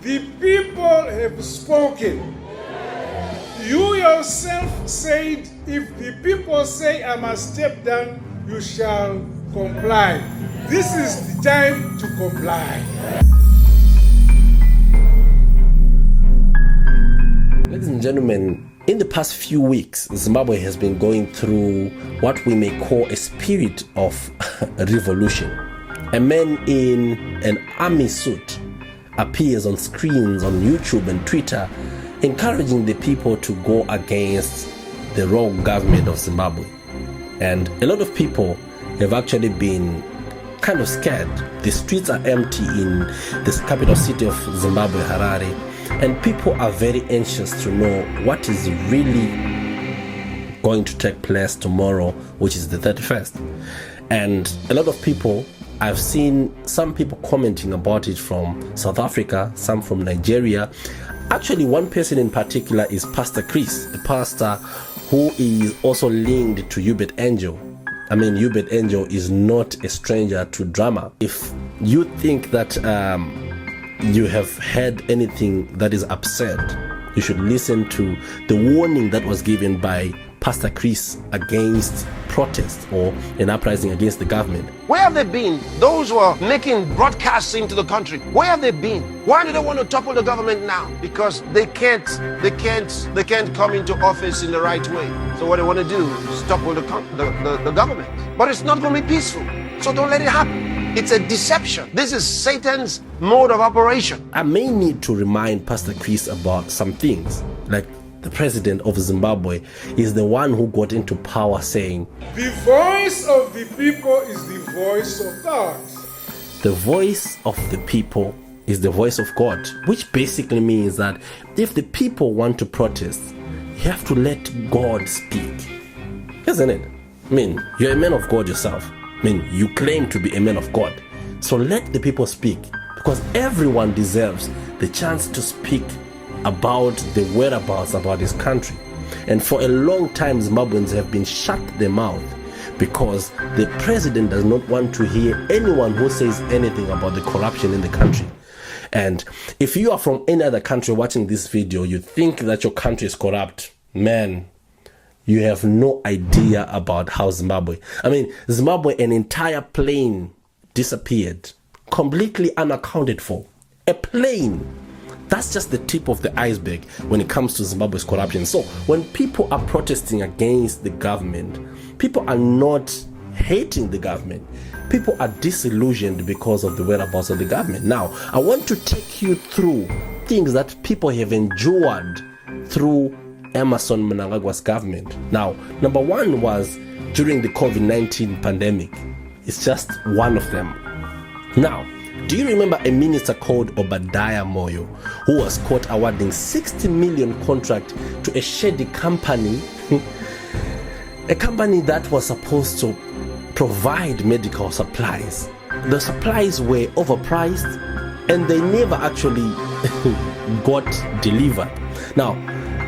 The people have spoken. You yourself said, if the people say I must step down, you shall comply. This is the time to comply. Ladies and gentlemen, in the past few weeks, Zimbabwe has been going through what we may call a spirit of revolution. A man in an army suit appears on screens on YouTube and Twitter, encouraging the people to go against the rogue government of Zimbabwe. And a lot of people have actually been kind of scared. The streets are empty in the capital city of Zimbabwe, Harare, and people are very anxious to know what is really going to take place tomorrow, which is the 31st. And a lot of people, I've seen some people commenting about it from South Africa, some from Nigeria. Actually, one person in particular is Pastor Chris, a pastor who is also linked to Hubert Angel. I mean, Hubert Angel is not a stranger to drama. If you think that you have heard anything that is absurd, you should listen to the warning that was given by Pastor Chris against protest or an uprising against the government. Where have they been? Those who are making broadcasts into the country, where have they been? Why do they want to topple the government now? Because they can't come into office in the right way. So what they want to do is topple the government. But it's not going to be peaceful. So don't let it happen. It's a deception. This is Satan's mode of operation. I may need to remind Pastor Chris about some things, like the president of Zimbabwe is the one who got into power saying, the voice of the people is the voice of God. The voice of the people is the voice of God, which basically means that if the people want to protest, you have to let God speak. Isn't it? I mean, you're a man of God yourself. I mean, you claim to be a man of God. So let the people speak, because everyone deserves the chance to speak about the whereabouts about his country. And for a long time, Zimbabweans have been shut their mouth because the president does not want to hear anyone who says anything about the corruption in the country. And if you are from any other country watching this video, you think that your country is corrupt, man, you have no idea about how Zimbabwe, an entire plane disappeared, completely unaccounted for. A plane. That's just the tip of the iceberg when it comes to Zimbabwe's corruption. So when people are protesting against the government, people are not hating the government. People are disillusioned because of the whereabouts of the government. Now, I want to take you through things that people have endured through Emmerson Mnangagwa's government. Now, number one was during the COVID-19 pandemic. It's just one of them. Now, do you remember a minister called Obadiah Moyo who was caught awarding 60 million contract to a shady company, a company that was supposed to provide medical supplies? The supplies were overpriced and they never actually got delivered. Now,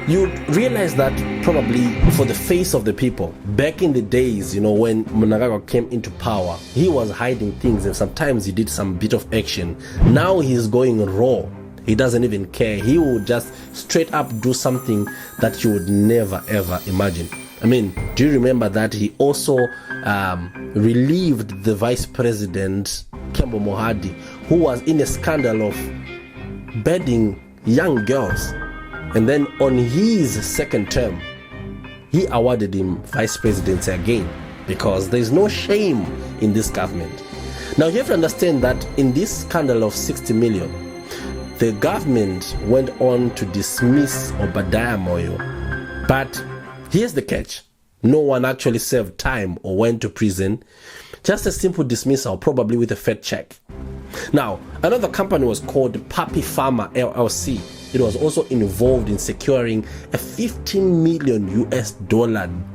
you realize that probably for the face of the people, back in the days, when Mnangagwa came into power, he was hiding things and sometimes he did some bit of action. Now he's going raw. He doesn't even care. He would just straight up do something that you would never ever imagine. Do you remember that he also relieved the vice president, Kembo Mohadi, who was in a scandal of bedding young girls? And then on his second term, he awarded him vice presidency again, because there's no shame in this government. Now you have to understand that in this scandal of 60 million, the government went on to dismiss Obadiah Moyo. But here's the catch. No one actually served time or went to prison. Just a simple dismissal, probably with a fat check. Now, another company was called Papi Pharma LLC. It was also involved in securing a $15 million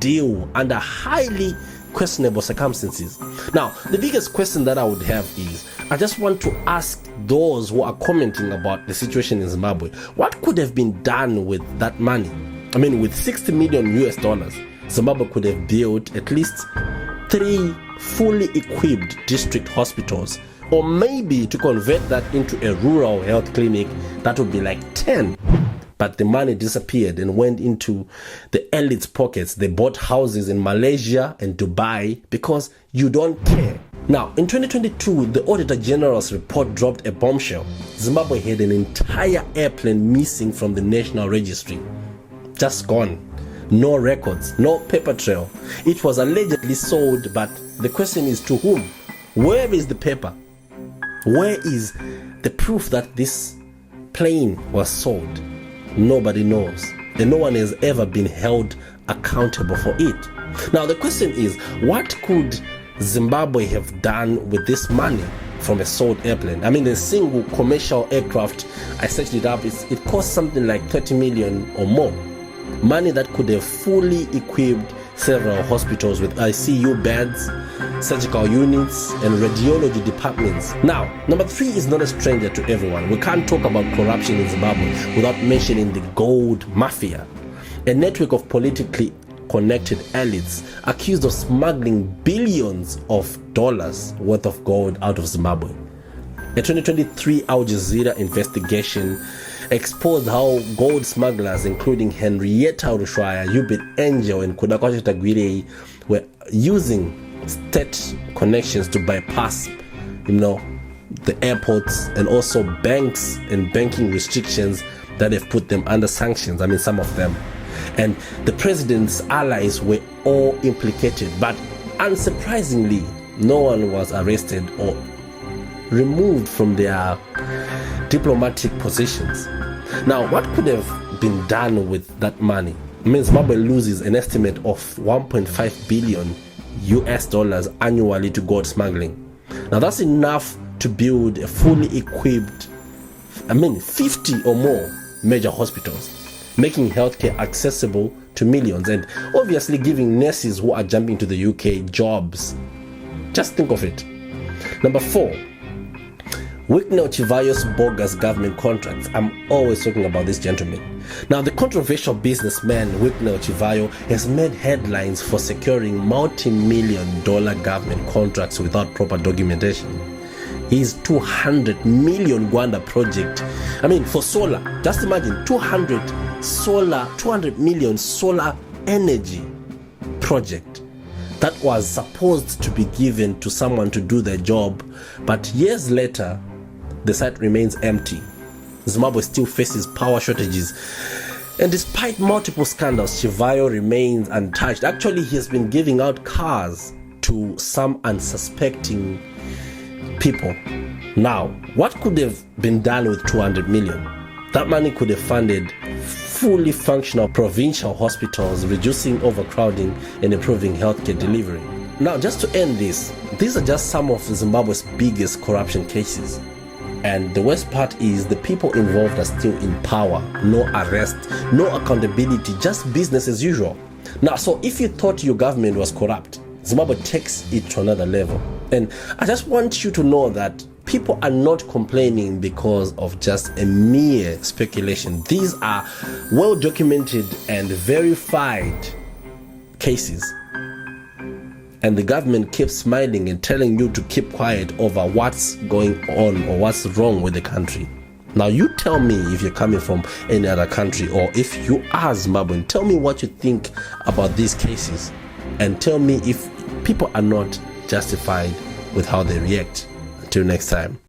deal under highly questionable circumstances. Now, the biggest question that I would have is, I just want to ask those who are commenting about the situation in Zimbabwe, what could have been done with that money? With $60 million, Zimbabwe could have built at least 3 fully equipped district hospitals, or maybe to convert that into a rural health clinic that would be like 10. But the money disappeared and went into the elite's pockets. They bought houses in Malaysia and Dubai because you don't care. Now, in 2022, the Auditor General's report dropped a bombshell. Zimbabwe had an entire airplane missing from the National Registry. Just gone. No records, no paper trail. It was allegedly sold, but the question is to whom? Where is the paper? Where is the proof that this plane was sold? Nobody knows, and no one has ever been held accountable for it. Now the question is, what could Zimbabwe have done with this money from a sold airplane? I mean, the single commercial aircraft, I searched it up, it cost something like 30 million or more. Money that could have fully equipped several hospitals with ICU beds, surgical units, and radiology departments. Now, number 3 is not a stranger to everyone. We can't talk about corruption in Zimbabwe without mentioning the Gold Mafia, a network of politically connected elites accused of smuggling billions of dollars worth of gold out of Zimbabwe. A 2023 Al Jazeera investigation exposed how gold smugglers, including Henrietta Rushwaya, Ubit Angel, and Kudakwashi Tagwirei, were using state connections to bypass, the airports, and also banks and banking restrictions that have put them under sanctions. I mean, some of them. And the president's allies were all implicated, but unsurprisingly, no one was arrested or removed from their diplomatic positions. Now, what could have been done with that money? I mean, Zimbabwe loses an estimate of 1.5 billion US dollars annually to gold smuggling. Now, that's enough to build a fully equipped, 50 or more major hospitals, making healthcare accessible to millions, and obviously giving nurses who are jumping to the UK jobs. Just think of it. Number 4, Wicknell Chivayo's bogus government contracts. I'm always talking about this gentleman. Now, the controversial businessman Wicknell Chivayo has made headlines for securing multi-million dollar government contracts without proper documentation. His 200 million Gwanda project, for solar, just imagine 200 million solar energy project that was supposed to be given to someone to do their job, but years later the site remains empty. Zimbabwe still faces power shortages, and despite multiple scandals, Chivayo remains untouched. Actually, he has been giving out cars to some unsuspecting people. Now, what could have been done with 200 million? That money could have funded fully functional provincial hospitals, reducing overcrowding and improving healthcare delivery. Now, just to end this, these are just some of Zimbabwe's biggest corruption cases. And the worst part is the people involved are still in power. No arrest, no accountability, just business as usual. Now, so if you thought your government was corrupt, Zimbabwe takes it to another level. And I just want you to know that people are not complaining because of just a mere speculation. These are well documented and verified cases. And the government keeps smiling and telling you to keep quiet over what's going on or what's wrong with the country. Now, you tell me if you're coming from any other country, or if you are Zimbabwean, tell me what you think about these cases, and tell me if people are not justified with how they react. Until next time.